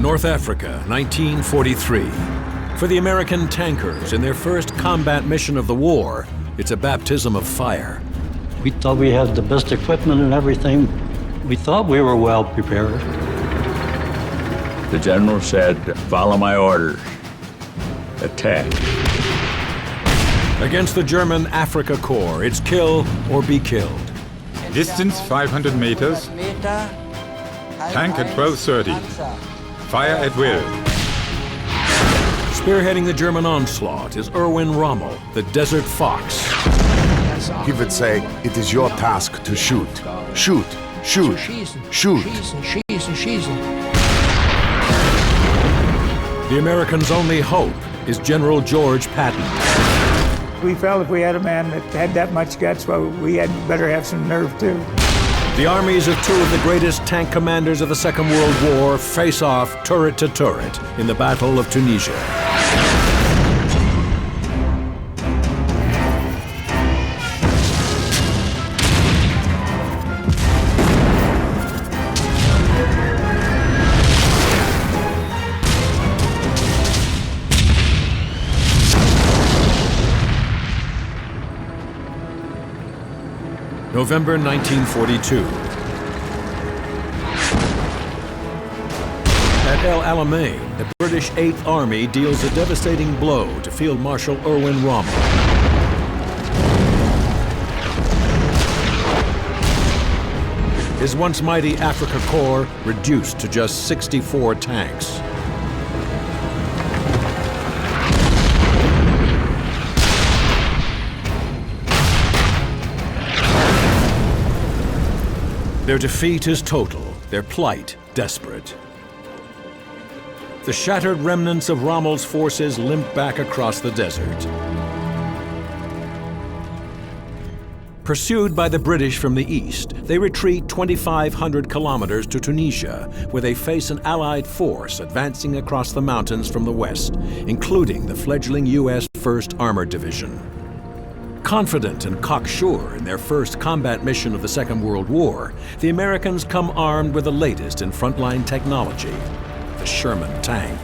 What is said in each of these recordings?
North Africa, 1943. For the American tankers, in their first combat mission of the war, it's a baptism of fire. We thought we had the best equipment and everything. We thought we were well prepared. The general said, "Follow my orders. Attack." Against the German Afrika Korps, it's kill or be killed. Distance 500 meters. Tank at 12:30. Fire at will. Spearheading the German onslaught is Erwin Rommel, the Desert Fox. He would say, "It is your task to shoot. Shoot, shoot, shoot." The Americans' only hope is General George Patton. We felt if we had a man that had that much guts, well, we had better have some nerve too. The armies of two of the greatest tank commanders of the Second World War face off turret to turret in the Battle of Tunisia. November 1942. At El Alamein, the British 8th Army deals a devastating blow to Field Marshal Erwin Rommel. His once mighty Afrika Korps reduced to just 64 tanks. Their defeat is total, their plight desperate. The shattered remnants of Rommel's forces limp back across the desert. Pursued by the British from the east, they retreat 2,500 kilometers to Tunisia, where they face an Allied force advancing across the mountains from the west, including the fledgling U.S. 1st Armored Division. Confident and cocksure in their first combat mission of the Second World War, the Americans come armed with the latest in frontline technology, the Sherman tank.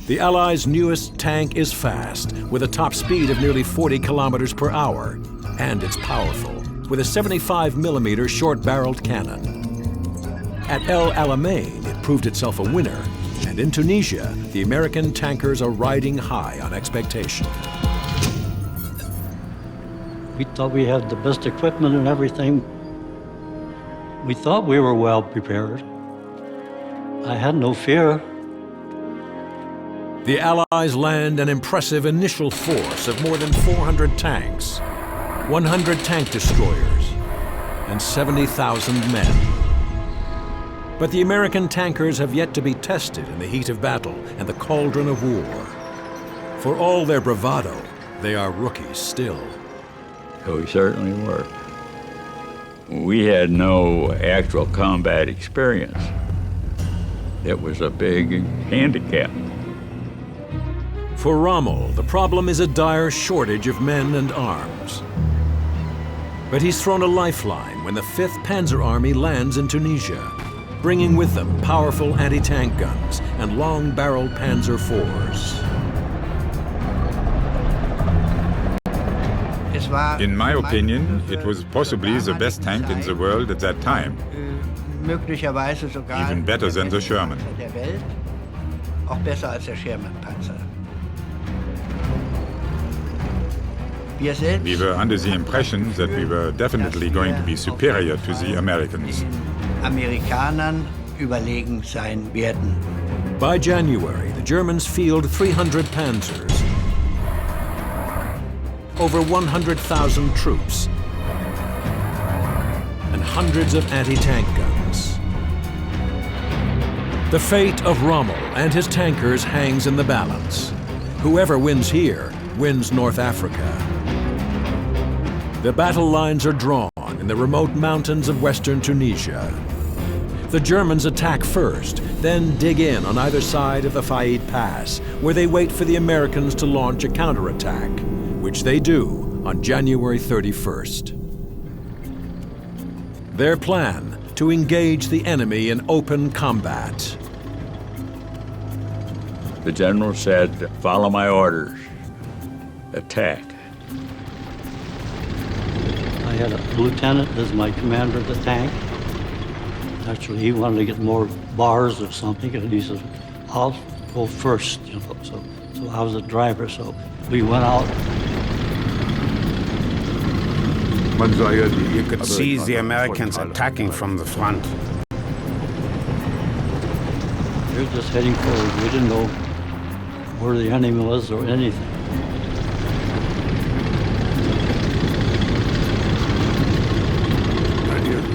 The Allies' newest tank is fast, with a top speed of nearly 40 kilometers per hour, and it's powerful, with a 75mm short-barreled cannon. At El Alamein, it proved itself a winner, and in Tunisia, the American tankers are riding high on expectation. We thought we had the best equipment and everything. We thought we were well prepared. I had no fear. The Allies land an impressive initial force of more than 400 tanks, 100 tank destroyers, and 70,000 men. But the American tankers have yet to be tested in the heat of battle and the cauldron of war. For all their bravado, they are rookies still. We certainly were. We had no actual combat experience. It was a big handicap. For Rommel, the problem is a dire shortage of men and arms. But he's thrown a lifeline when the 5th Panzer Army lands in Tunisia, bringing with them powerful anti-tank guns and long-barreled Panzer IVs. In my opinion, it was possibly the best tank in the world at that time, even better than the Sherman. We were under the impression that we were definitely going to be superior to the Americans. By January, the Germans field 300 Panzers, over 100,000 troops, and hundreds of anti-tank guns. The fate of Rommel and his tankers hangs in the balance. Whoever wins here wins North Africa. The battle lines are drawn in the remote mountains of western Tunisia. The Germans attack first, then dig in on either side of the Faid Pass, where they wait for the Americans to launch a counterattack, which they do on January 31st. Their plan, to engage the enemy in open combat. The general said, follow my orders. Attack. I had a lieutenant as my commander of the tank. Actually, he wanted to get more bars or something, and he said, I'll go first, you know. So I was a driver, so we went out. You could see the Americans attacking from the front. We were just heading forward. We didn't know where the enemy was or anything.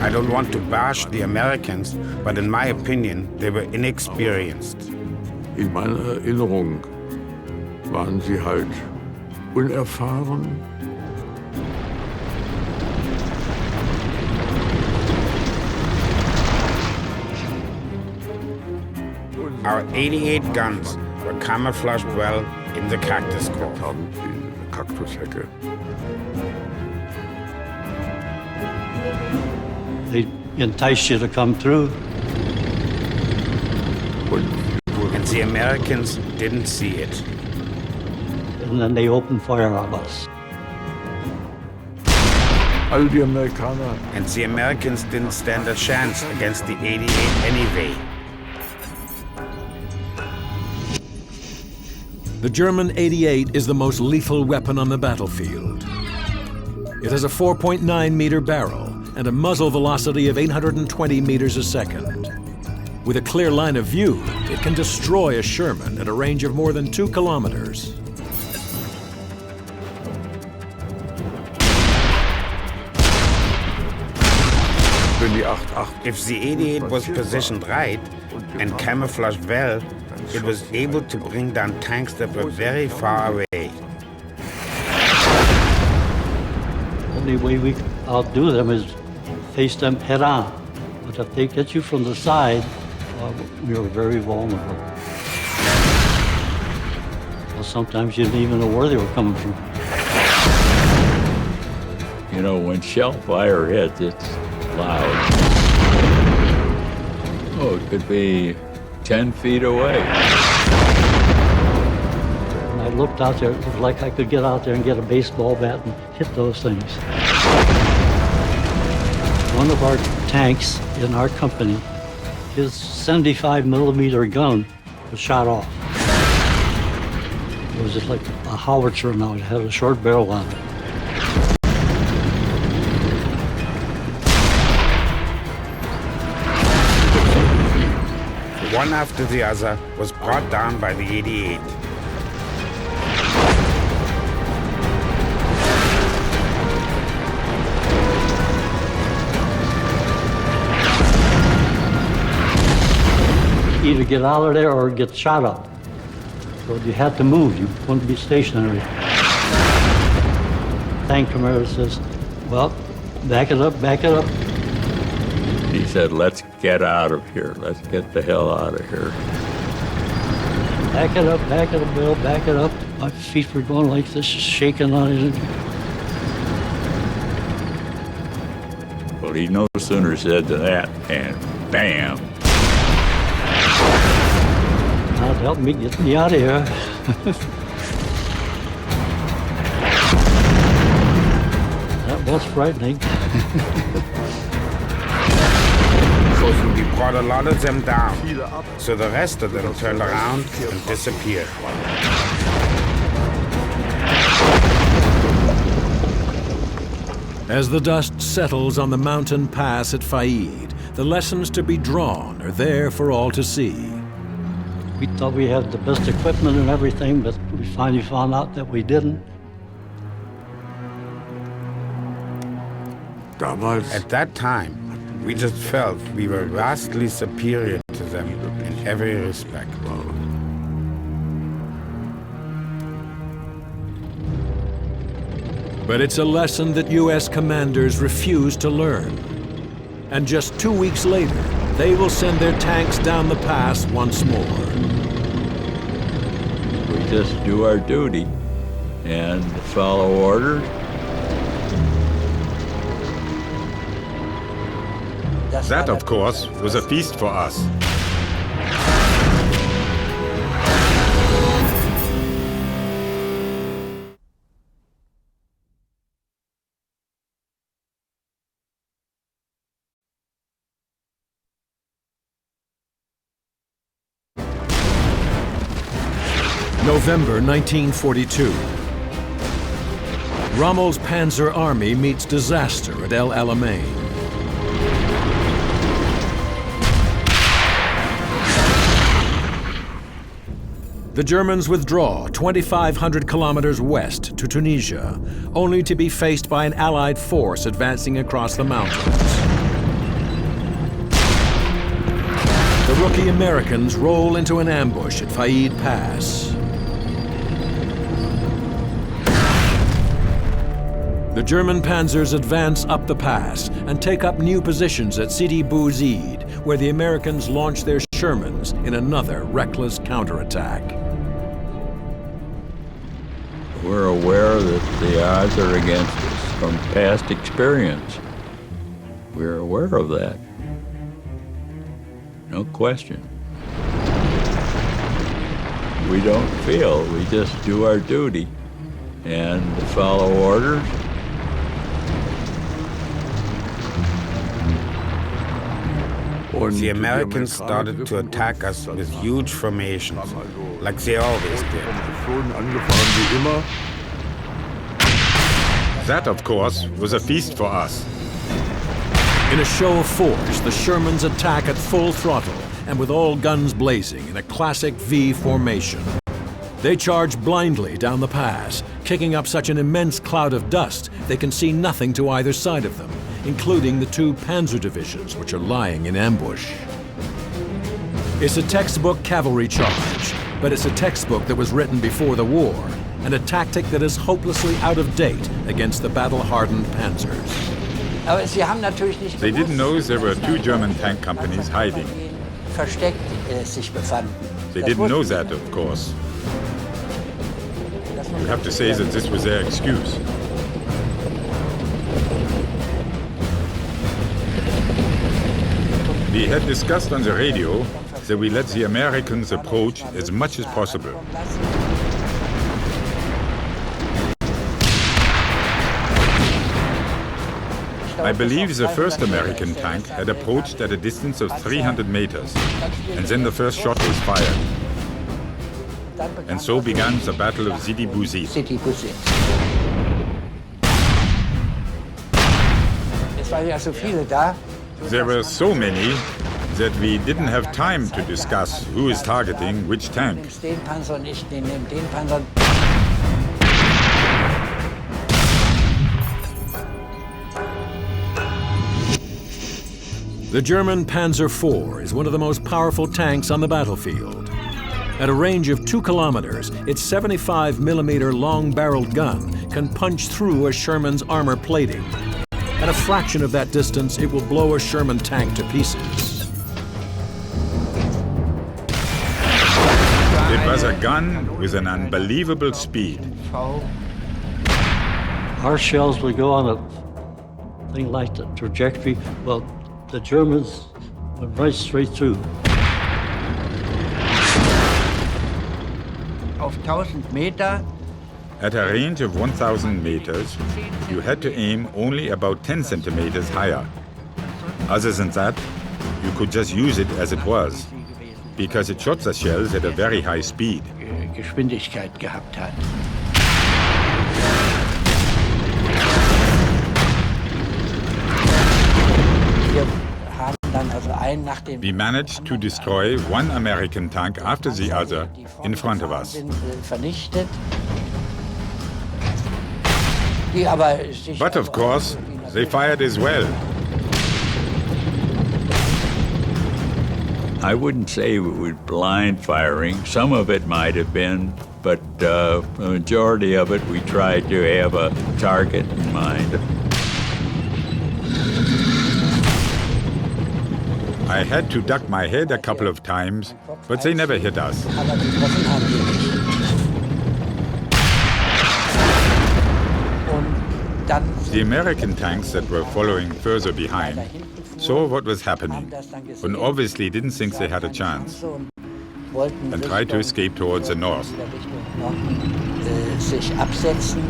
I don't want to bash the Americans, but in my opinion, they were inexperienced. In meiner Erinnerung waren sie halt unerfahren. Our 88 guns were camouflaged well in the cactus grove. Kaktushecke. They enticed you to come through. And the Americans didn't see it. And then they opened fire on us. All die Amerikaner. And the Americans didn't stand a chance against the 88 anyway. The German 88 is the most lethal weapon on the battlefield. It has a 4.9-meter barrel and a muzzle velocity of 820 meters a second. With a clear line of view, it can destroy a Sherman at a range of more than 2 kilometers. If the 88 was positioned right and camouflaged well, it was able to bring down tanks that were very far away. The only way we could outdo them is face them head on. But if they get you from the side, we were very vulnerable. Well, sometimes you didn't even know where they were coming from. You know, when shell fire hits, it's loud. Oh, it could be 10 feet away. When I looked out there, it looked like I could get out there and get a baseball bat and hit those things. One of our tanks in our company, his 75-millimeter gun was shot off. It was just like a howitzer now. It had a short barrel on it. One after the other was brought down by the 88. Either get out of there or get shot up. So you had to move. You couldn't be stationary. Tank commander says, well, back it up, back it up. He said, let's get out of here. Let's get the hell out of here. Back it up, Bill, back it up. My feet were going like this, shaking on it. Well, he no sooner said to that, and bam. God help me, get me out of here. That was frightening. We brought a lot of them down, so the rest of them turned around and disappeared. As the dust settles on the mountain pass at Faid, the lessons to be drawn are there for all to see. We thought we had the best equipment and everything, but we finally found out that we didn't. At that time, we just felt we were vastly superior to them in every respect. But it's a lesson that U.S. commanders refuse to learn. And just 2 weeks later, they will send their tanks down the pass once more. We just do our duty and follow orders. That, of course, was a feast for us. November 1942. Rommel's Panzer Army meets disaster at El Alamein. The Germans withdraw 2,500 kilometers west to Tunisia, only to be faced by an Allied force advancing across the mountains. The rookie Americans roll into an ambush at Faid Pass. The German panzers advance up the pass and take up new positions at Sidi Bouzid, where the Americans launch their Shermans in another reckless counterattack. We're aware that the odds are against us from past experience. We're aware of that. No question. We don't feel, we just do our duty and follow orders. The Americans started to attack us with huge formations, like they always did. That, of course, was a feast for us. In a show of force, the Shermans attack at full throttle and with all guns blazing in a classic V formation. They charge blindly down the pass, kicking up such an immense cloud of dust they can see nothing to either side of them, including the two Panzer divisions which are lying in ambush. It's a textbook cavalry charge, but it's a textbook that was written before the war, and a tactic that is hopelessly out of date against the battle-hardened Panzers. They didn't know there were two German tank companies hiding. They didn't know that, of course. You have to say that this was their excuse. We had discussed on the radio that we let the Americans approach as much as possible. I believe the first American tank had approached at a distance of 300 meters, and then the first shot was fired. And so began the Battle of Sidi Bouzid. There were so many that we didn't have time to discuss who is targeting which tank. The German Panzer IV is one of the most powerful tanks on the battlefield. At a range of 2 kilometers, its 75mm long-barreled gun can punch through a Sherman's armor plating. At a fraction of that distance, it will blow a Sherman tank to pieces. It was a gun with an unbelievable speed. Our shells would go on a thing like the trajectory. Well, the Germans went right straight through. At a range of 1,000 meters, you had to aim only about 10 centimeters higher. Other than that, you could just use it as it was, because it shot the shells at a very high speed. We managed to destroy one American tank after the other in front of us. But of course, they fired as well. I wouldn't say it was blind firing. Some of it might have been, but the majority of it we tried to have a target in mind. I had to duck my head a couple of times, but they never hit us. The American tanks that were following further behind saw what was happening and obviously didn't think they had a chance and tried to escape towards the north. Sich absetzen.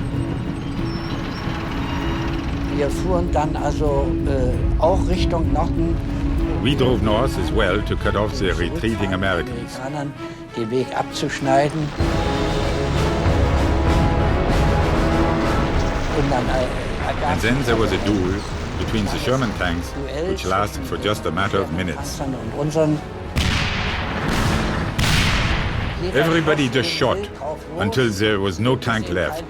Wir fuhren dann also auch Richtung Norden. We drove north as well to cut off the retreating Americans. Den Weg abzuschneiden. And then there was a duel between the Sherman tanks, which lasted for just a matter of minutes. Everybody just shot until there was no tank left,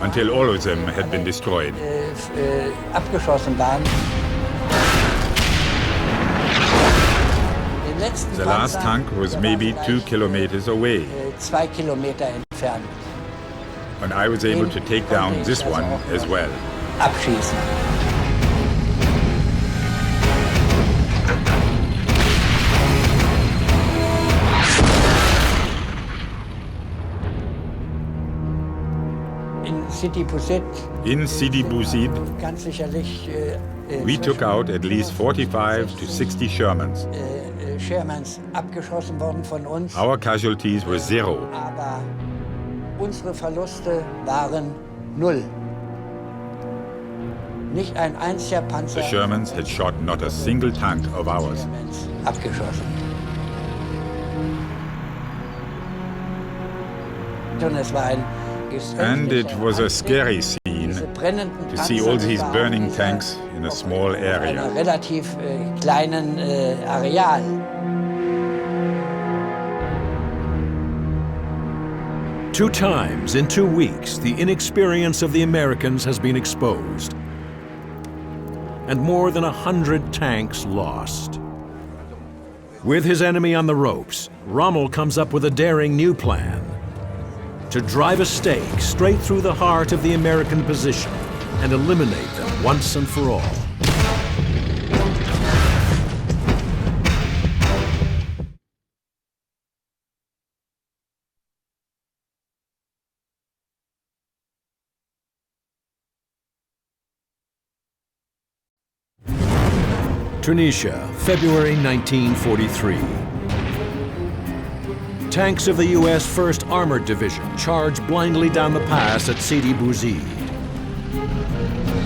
until all of them had been destroyed. The last tank was maybe 2 kilometers away. 2 Kilometer entfernt. And I was able to take down this one as well. Abschießen. In Sidi Bouzid, ganz sicherlich, we took out at least 45 to 60 Shermans. Shermans abgeschossen worden von uns. Our casualties were 0. Aber unsere Verluste waren 0. Nicht ein einziger Panzer. The Shermans had shot not a single tank of ours. Abgeschossen. Und es war ein And it was a scary scene to see all these burning tanks in a small area. Relativ kleinen Areal. Two times in 2 weeks, the inexperience of the Americans has been exposed, and more than 100 tanks lost. With his enemy on the ropes, Rommel comes up with a daring new plan: to drive a stake straight through the heart of the American position and eliminate them once and for all. Tunisia, February 1943. Tanks of the U.S. 1st Armored Division charge blindly down the pass at Sidi Bouzid.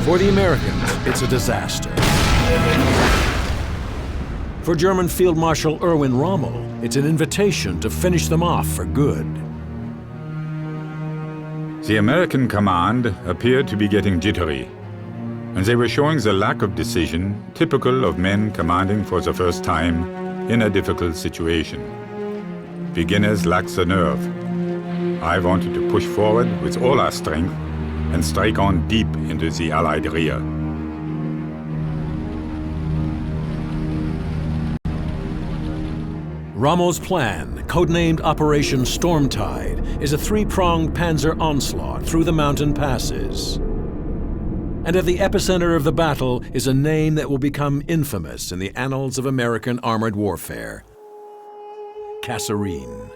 For the Americans, it's a disaster. For German Field Marshal Erwin Rommel, it's an invitation to finish them off for good. The American command appeared to be getting jittery, and they were showing the lack of decision typical of men commanding for the first time in a difficult situation. Beginners lack the nerve. I wanted to push forward with all our strength and strike on deep into the Allied rear. Rommel's plan, codenamed Operation Stormtide, is a 3-pronged Panzer onslaught through the mountain passes. And at the epicenter of the battle is a name that will become infamous in the annals of American armored warfare: Kasserine.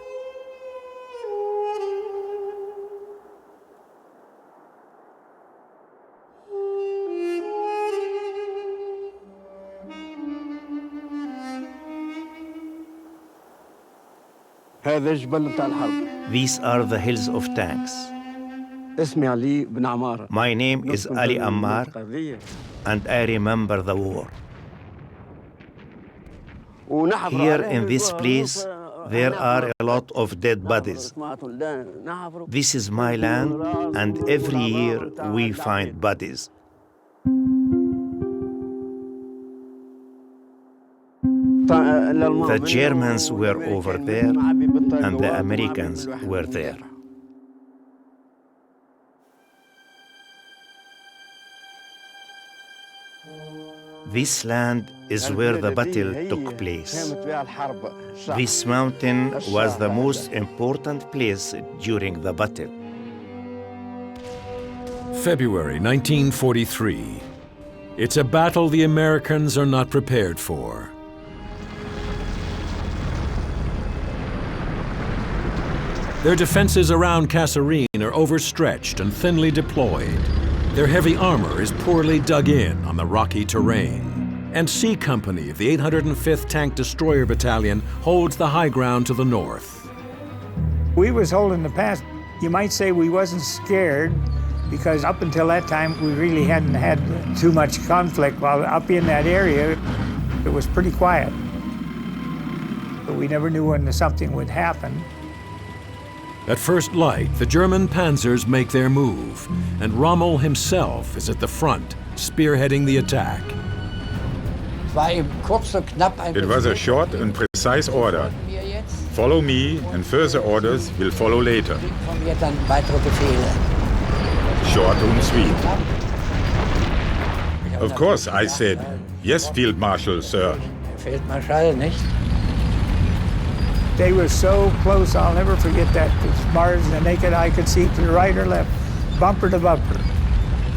These are the hills of tanks. My name is Ali Ammar, and I remember the war. Here in this place, there are a lot of dead bodies. This is my land, and every year we find bodies. The Germans were over there, and the Americans were there. This land is where the battle took place. This mountain was the most important place during the battle. February 1943. It's a battle the Americans are not prepared for. Their defenses around Kasserine are overstretched and thinly deployed. Their heavy armor is poorly dug in on the rocky terrain. And C Company of the 805th Tank Destroyer Battalion holds the high ground to the north. We was holding the pass. You might say we wasn't scared because up until that time we really hadn't had too much conflict. While up in that area, it was pretty quiet. But we never knew when something would happen. At first light, the German panzers make their move, and Rommel himself is at the front, spearheading the attack. It was a short and precise order. Follow me, and further orders will follow later. Short and sweet. Of course, I said, yes, Field Marshal, sir. They were so close, I'll never forget that. As far as the naked eye could see to the right or left, bumper to bumper.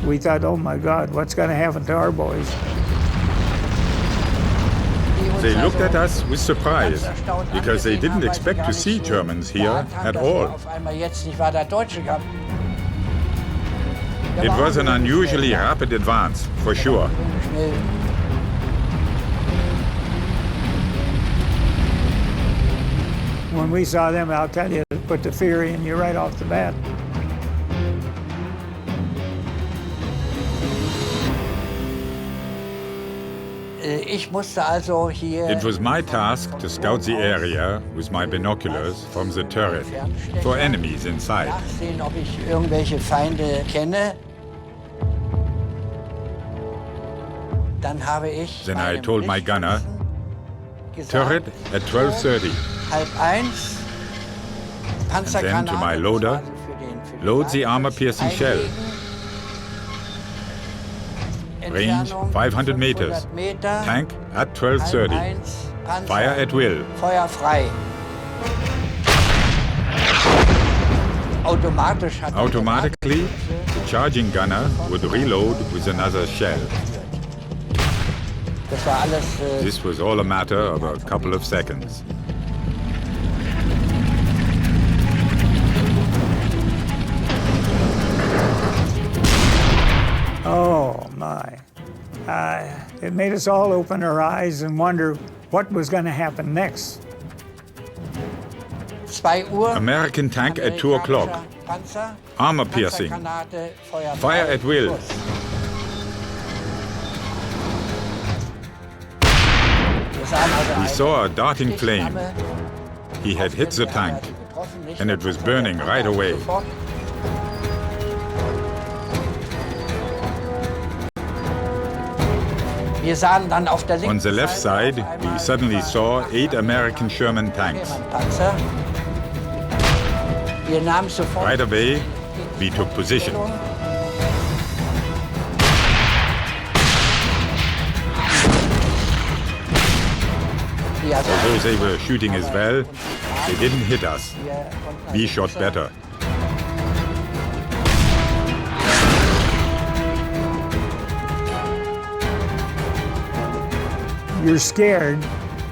We thought, oh my God, what's going to happen to our boys? They looked at us with surprise, because they didn't expect to see Germans here at all. It was an unusually rapid advance, for sure. When we saw them, I'll tell you, it put the fear in you right off the bat. It was my task to scout the area with my binoculars from the turret for enemies inside. Then I told my gunner, turret at 12:30. And then to my loader, load the armor-piercing shell. Range 500 meters. Tank at 12:30. Fire at will. Automatically, the charging gunner would reload with another shell. This was all a matter of a couple of seconds. Oh, my. It made us all open our eyes and wonder what was going to happen next. American tank at 2 o'clock. Armor piercing. Fire at will. We saw a darting flame. He had hit the tank, and it was burning right away. On the left side, we suddenly saw 8 American Sherman tanks. Right away, we took position. Although they were shooting as well, they didn't hit us. We shot better. You're scared,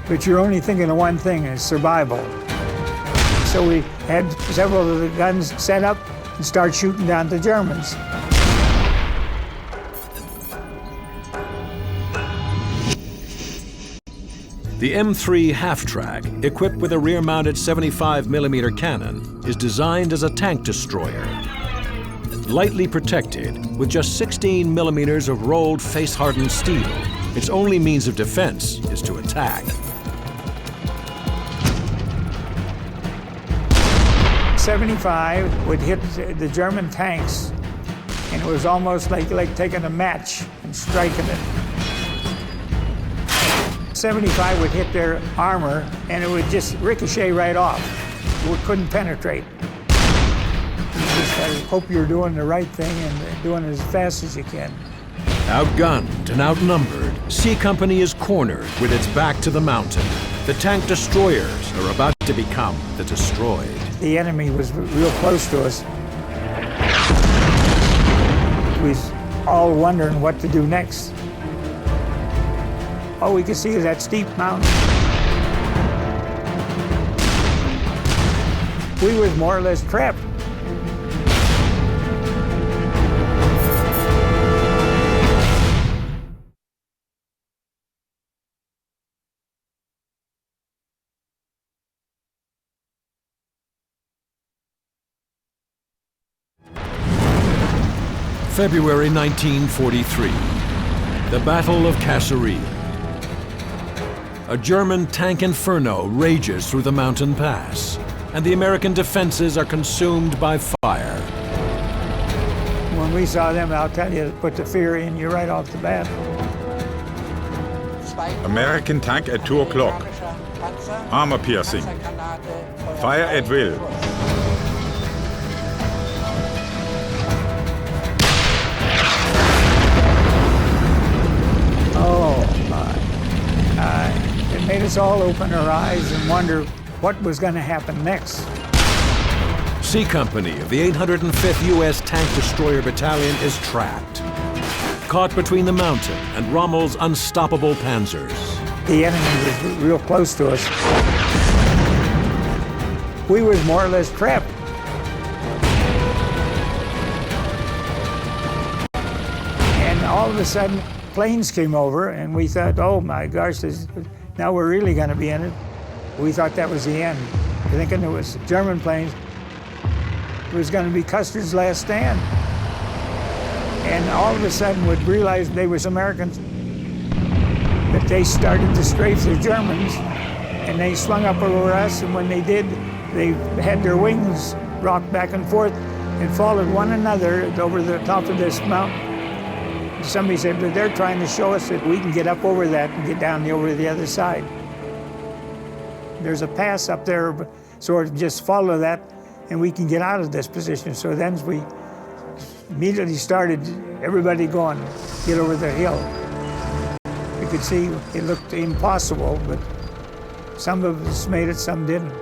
but you're only thinking of one thing, is survival. So we had several of the guns set up and start shooting down the Germans. The M3 half-track, equipped with a rear-mounted 75mm cannon, is designed as a tank destroyer. Lightly protected, with just 16mm of rolled face-hardened steel, its only means of defense is to attack. .75 would hit the German tanks, and it was almost like taking a match and striking it. .75 would hit their armor, and it would just ricochet right off. It couldn't penetrate. You just had to hope you're doing the right thing and doing it as fast as you can. Outgunned and outnumbered, C Company is cornered with its back to the mountain. The tank destroyers are about to become the destroyed. The enemy was real close to us. We was all wondering what to do next. All we could see is that steep mountain. We was more or less trapped. February 1943, the Battle of Kasserine. A German tank inferno rages through the mountain pass, and the American defenses are consumed by fire. When we saw them, I'll tell you, it put the fear in you right off the bat. American tank at 2 o'clock. Armor piercing. Fire at will. Oh, my. It made us all open our eyes and wonder what was going to happen next. C Company of the 805th U.S. Tank Destroyer Battalion is trapped, caught between the mountain and Rommel's unstoppable Panzers. The enemy was real close to us. We was more or less trapped. And all of a sudden, planes came over, and we thought, oh my gosh, now we're really going to be in it. We thought that was the end. Thinking it was German planes. It was going to be Custer's last stand. And all of a sudden, we realized they was Americans. That they started to strafe the Germans, and they swung up over us, and when they did, they had their wings rocked back and forth and followed one another over the top of this mountain. Somebody said that they're trying to show us that we can get up over that and get down over the other side. There's a pass up there, so just follow that, and we can get out of this position. So then we immediately started, everybody going, get over the hill. You could see it looked impossible, but some of us made it, some didn't.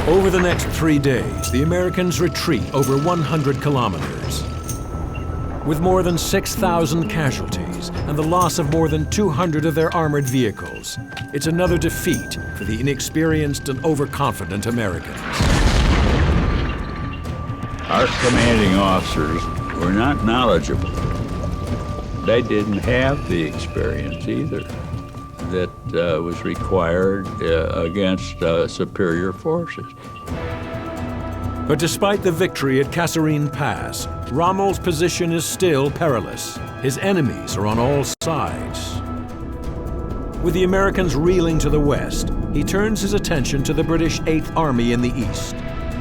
Over the next 3 days, the Americans retreat over 100 kilometers. With more than 6,000 casualties and the loss of more than 200 of their armored vehicles, it's another defeat for the inexperienced and overconfident Americans. Our commanding officers were not knowledgeable. They didn't have the experience either that was required against superior forces. But despite the victory at Kasserine Pass, Rommel's position is still perilous. His enemies are on all sides. With the Americans reeling to the west, he turns his attention to the British 8th Army in the east.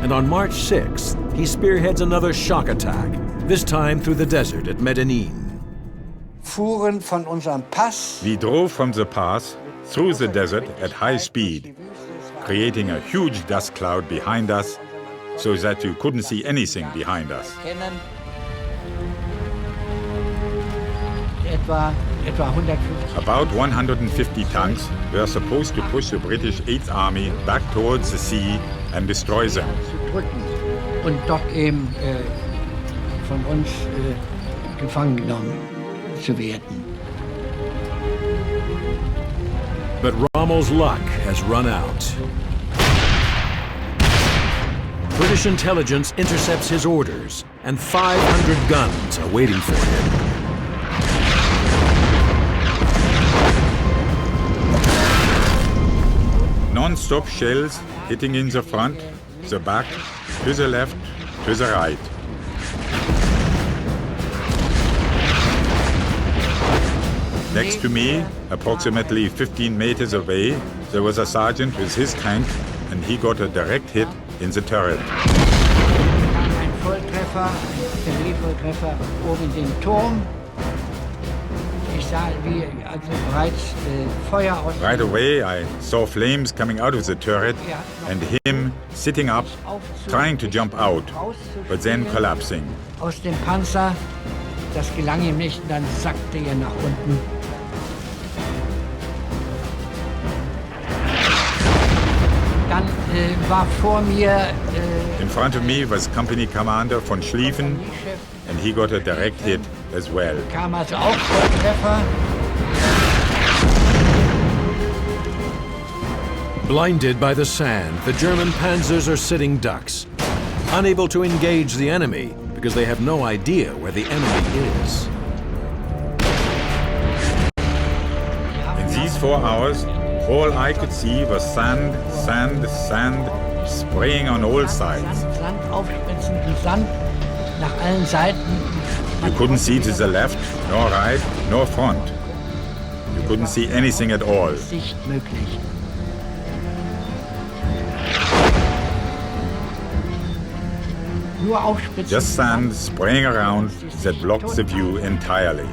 And on March 6th, he spearheads another shock attack, this time through the desert at Medellin. We drove from the pass through the desert at high speed, creating a huge dust cloud behind us so that you couldn't see anything behind us. About 150 tanks were supposed to push the British 8th Army back towards the sea and destroy them. Und dort eben von uns gefangen genommen zu werden. But Rommel's luck has run out. British intelligence intercepts his orders, and 500 guns are waiting for him. Non-stop shells hitting in the front, the back, to the left, to the right. Next to me, approximately 15 meters away, there was a sergeant with his tank, and he got a direct hit in the turret. Ein Volltreffer, ein Artillerievolltreffer oben in den Turm. Ich sah, wie also bereits Feuer aus. Right away, I saw flames coming out of the turret and him sitting up, trying to jump out, but then collapsing. Aus dem Panzer, das gelang ihm nicht, dann sackte er nach unten. Dann war vor mir in front of me was company commander von Schlieffen, and he got a direct hit as well. Kam also auch Volltreffer. Blinded by the sand, the German panzers are sitting ducks, unable to engage the enemy because they have no idea where the enemy is. In these 4 hours, all I could see was sand, sand, sand, spraying on all sides. Sand aufspritzen, die Sand nach allen Seiten. You couldn't see to the left, nor right, nor front. You couldn't see anything at all. Sicht möglich. Nur aufspritzen. Just sand spraying around that blocked the view entirely.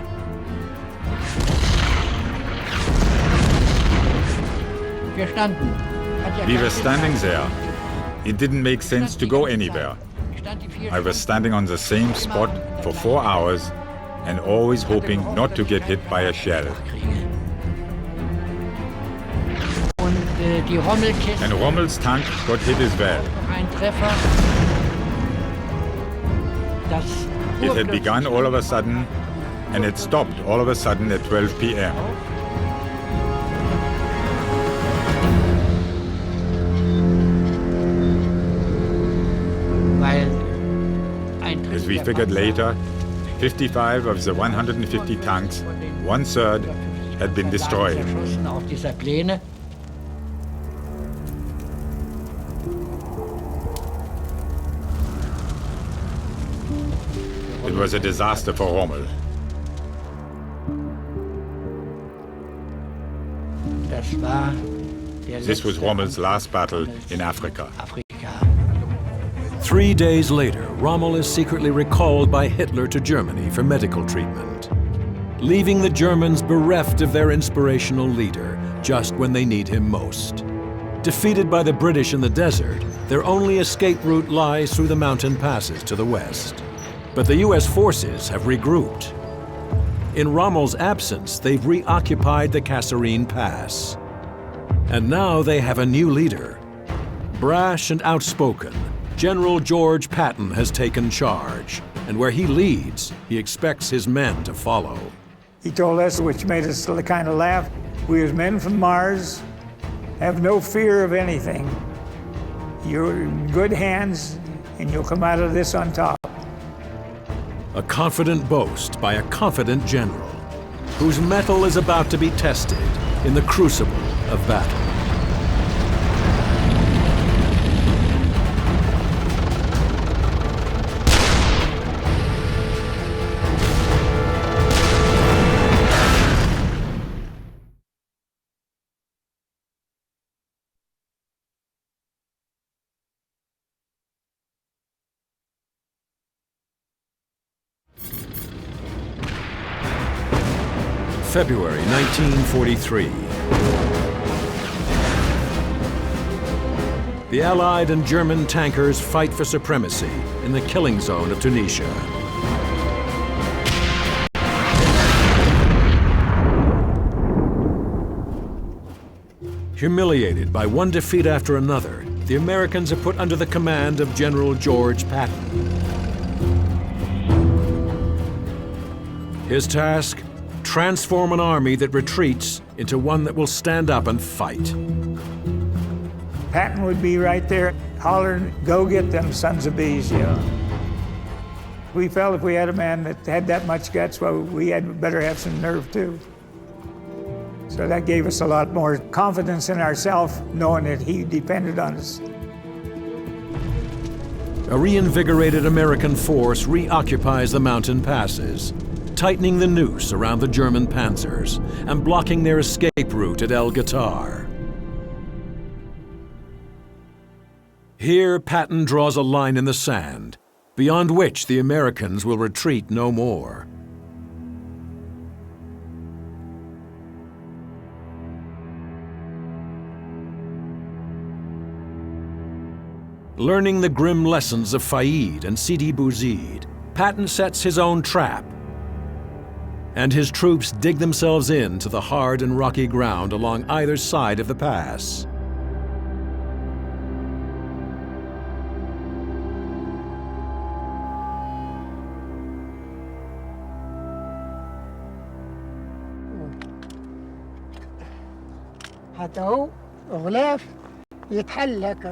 Wir standen. We were standing there. It didn't make sense to go anywhere. I was standing on the same spot for 4 hours and always hoping not to get hit by a shell. Die Rommelkiste. And Rommel's tank got hit as well. Ein Treffer. It had begun all of a sudden, and it stopped all of a sudden at 12 p.m. As we figured later, 55 of the 150 tanks, 1/3, had been destroyed. Auf dieser Pläne. It was a disaster for Rommel. This was Rommel's last battle in Africa. 3 days later, Rommel is secretly recalled by Hitler to Germany for medical treatment, leaving the Germans bereft of their inspirational leader just when they need him most. Defeated by the British in the desert, their only escape route lies through the mountain passes to the west. But the US forces have regrouped. In Rommel's absence, they've reoccupied the Kasserine Pass. And now they have a new leader. Brash and outspoken, General George Patton has taken charge, and where he leads, he expects his men to follow. He told us, which made us kind of laugh, we as men from Mars have no fear of anything. You're in good hands, and you'll come out of this on top. A confident boast by a confident general, whose mettle is about to be tested in the crucible of battle. February 1943. The Allied and German tankers fight for supremacy in the killing zone of Tunisia. Humiliated by one defeat after another, the Americans are put under the command of General George Patton. His task? Transform an army that retreats into one that will stand up and fight. Patton would be right there hollering, go get them sons of bees, you know. We felt if we had a man that had that much guts, well, we had better have some nerve too. So that gave us a lot more confidence in ourselves, knowing that he depended on us. A reinvigorated American force reoccupies the mountain passes, tightening the noose around the German panzers and blocking their escape route at El Guitar. Here, Patton draws a line in the sand, beyond which the Americans will retreat no more. Learning the grim lessons of Faid and Sidi Bouzid, Patton sets his own trap, and his troops dig themselves into the hard and rocky ground along either side of the pass.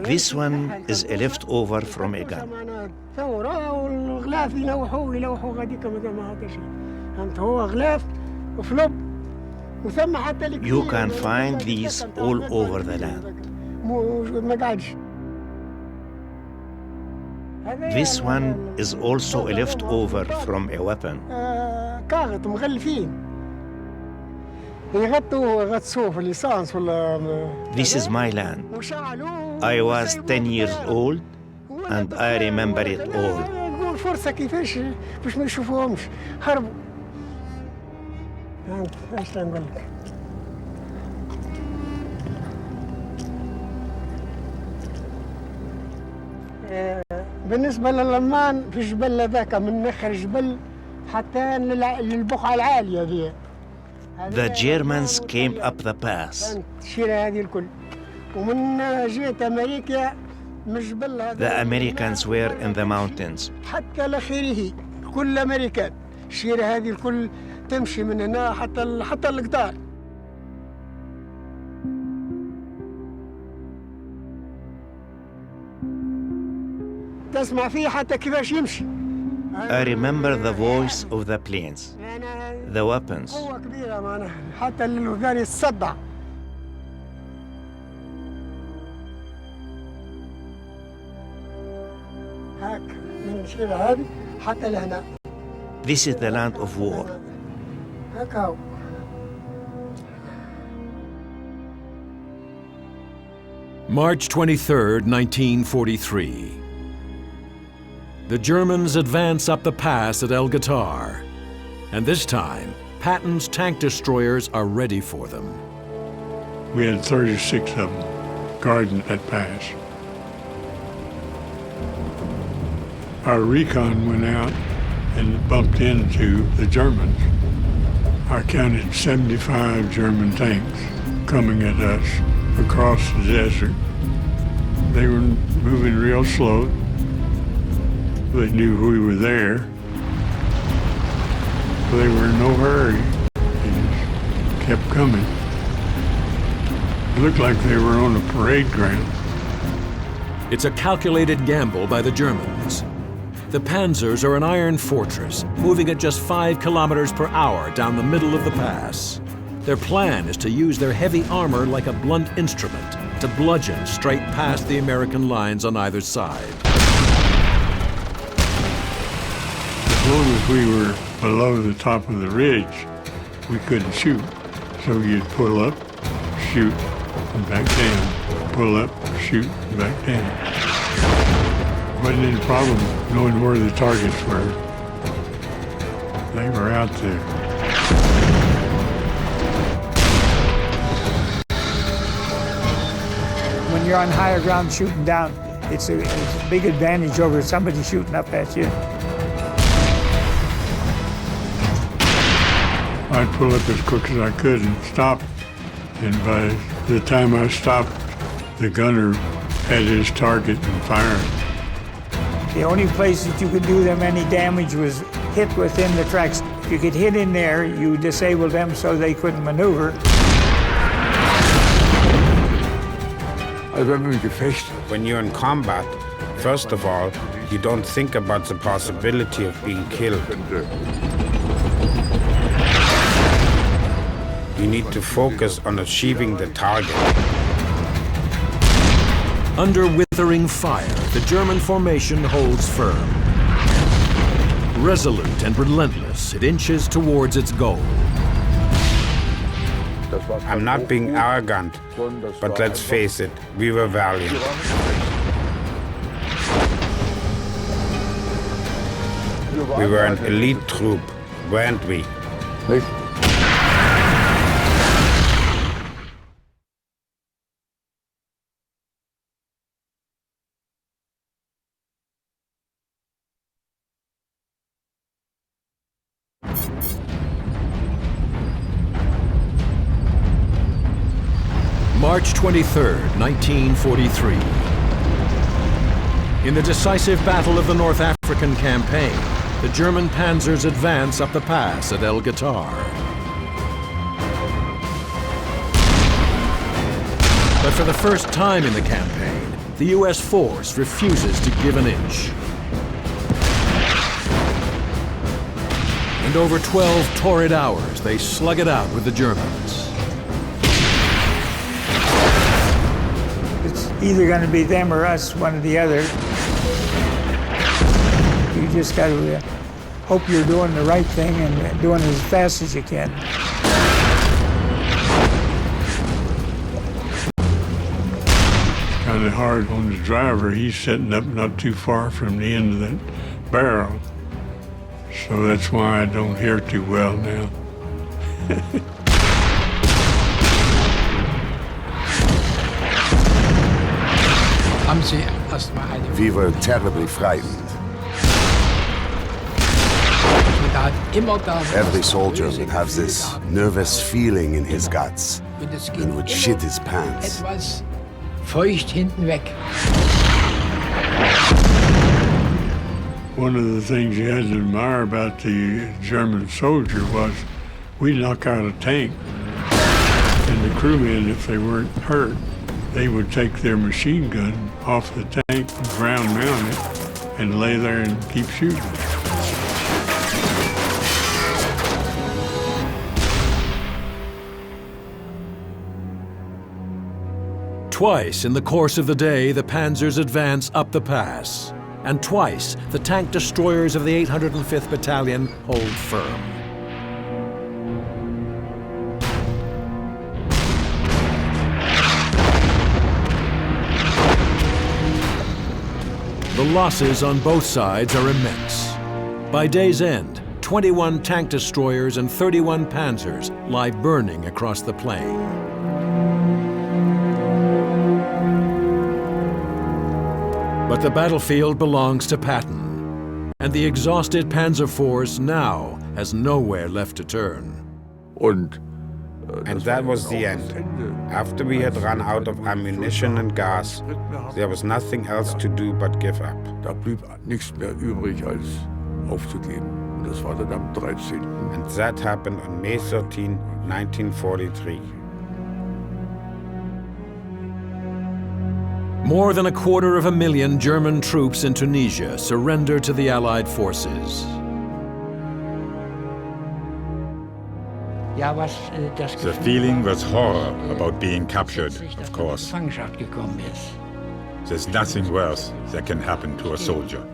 This one is a leftover from a gun. You can find these all over the land. This one is also a leftover from a weapon. كاغط مغلفين يغطوا يغطسوه في الليسانس ولا This is my land. I was 10 years old and I remember it all. نقول فرصة كيفاش باش ما نشوفوهمش هربوا. ايش نقول لك؟ بالنسبة للألمان في الجبل هذاك من آخر الجبل حتى للبقعة العالية ذي. The Germans came up the pass. الشيرة هذه الكل. ومن جهة أمريكا من الجبل هذا. The Americans were in the mountains. حتى لآخره كل أمريكان. الشيرة هذه الكل تمشي من هنا حتى القطار. تسمع فيه حتى كيفاش يمشي. I remember the voice of the planes, the weapons. قوة كبيرة معناها حتى الوذان يتصدع. هاك من الشيرة هذه حتى لهنا. This is the land of war. هاك هاو. March 23rd, 1943. The Germans advance up the pass at El Guitar, and this time, Patton's tank destroyers are ready for them. We had 36 of them guarding that pass. Our recon went out and bumped into the Germans. I counted 75 German tanks coming at us across the desert. They were moving real slow. They knew we were there. They were in no hurry. They just kept coming. It looked like they were on a parade ground. It's a calculated gamble by the Germans. The Panzers are an iron fortress, moving at just 5 kilometers per hour down the middle of the pass. Their plan is to use their heavy armor like a blunt instrument to bludgeon straight past the American lines on either side. As long as we were below the top of the ridge, we couldn't shoot. So you'd pull up, shoot, and back down. Pull up, shoot, and back down. Wasn't any problem knowing where the targets were. They were out there. When you're on higher ground shooting down, it's a big advantage over somebody shooting up at you. I'd pull up as quick as I could and stop. And by the time I stopped, the gunner had his target and firing. The only place that you could do them any damage was hit within the tracks. If you could hit in there, you disabled them so they couldn't maneuver. When you're in combat, first of all, you don't think about the possibility of being killed. You need to focus on achieving the target. Under withering fire, the German formation holds firm. Resolute and relentless, it inches towards its goal. I'm not being arrogant, but let's face it, we were valiant. We were an elite troop, weren't we? March 23rd, 1943. In the decisive Battle of the North African Campaign, the German panzers advance up the pass at El Guitar. But for the first time in the campaign, the U.S. force refuses to give an inch. And over 12 torrid hours, they slug it out with the Germans. It's either going to be them or us, one or the other. just got to hope you're doing the right thing and doing it as fast as you can. Kind of hard on the driver. He's sitting up not too far from the end of that barrel. So that's why I don't hear too well now. We were terribly frightened. Every soldier would have this nervous feeling in his guts and would shit his pants. Feucht hinten weg. One of the things you had to admire about the German soldier was we'd knock out a tank, and the crewmen, if they weren't hurt, they would take their machine gun off the tank, ground mount it, and lay there and keep shooting. Twice in the course of the day, the Panzers advance up the pass, and twice the tank destroyers of the 805th Battalion hold firm. The losses on both sides are immense. By day's end, 21 tank destroyers and 31 Panzers lie burning across the plain. But the battlefield belongs to Patton, and the exhausted Panzer Force now has nowhere left to turn. And that was the end. After we had run out of ammunition and gas, there was nothing else to do but give up. Da blieb nichts mehr übrig, als aufzugeben. Und das war dann am 13. And that happened on May 13, 1943. More than 250,000 German troops in Tunisia surrender to the Allied forces. The feeling was horror about being captured, of course. There's nothing worse that can happen to a soldier.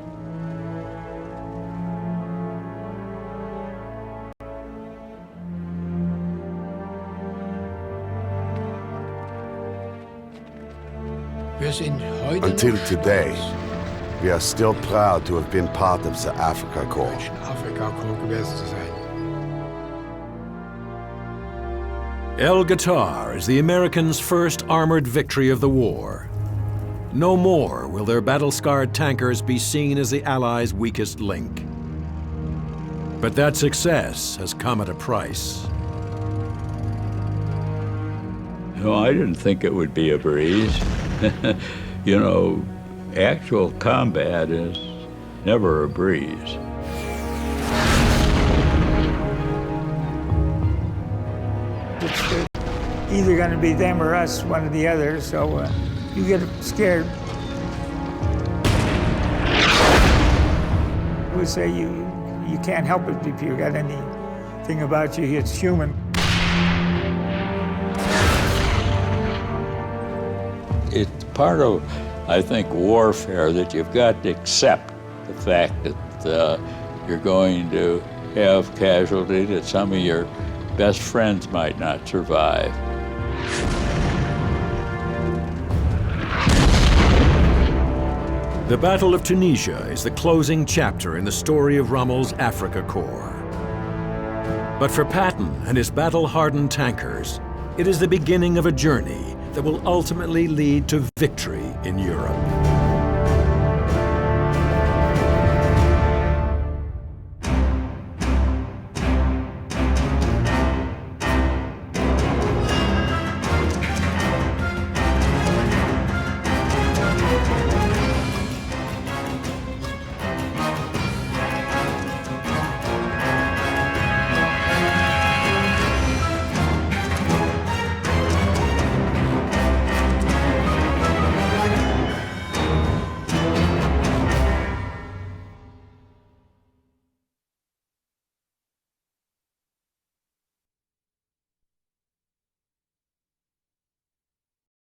Until today, we are still proud to have been part of the Africa Corps. El Guitar is the Americans' first armored victory of the war. No more will their battle-scarred tankers be seen as the Allies' weakest link. But that success has come at a price. No, I didn't think it would be a breeze. You know, actual combat is never a breeze. It's either going to be them or us, one or the other, so you get scared. We say you can't help it if you got anything about you, it's human. It's part of, I think, warfare that you've got to accept the fact that you're going to have casualty, that some of your best friends might not survive. The Battle of Tunisia is the closing chapter in the story of Rommel's Africa Corps. But for Patton and his battle-hardened tankers, it is the beginning of a journey that will ultimately lead to victory in Europe.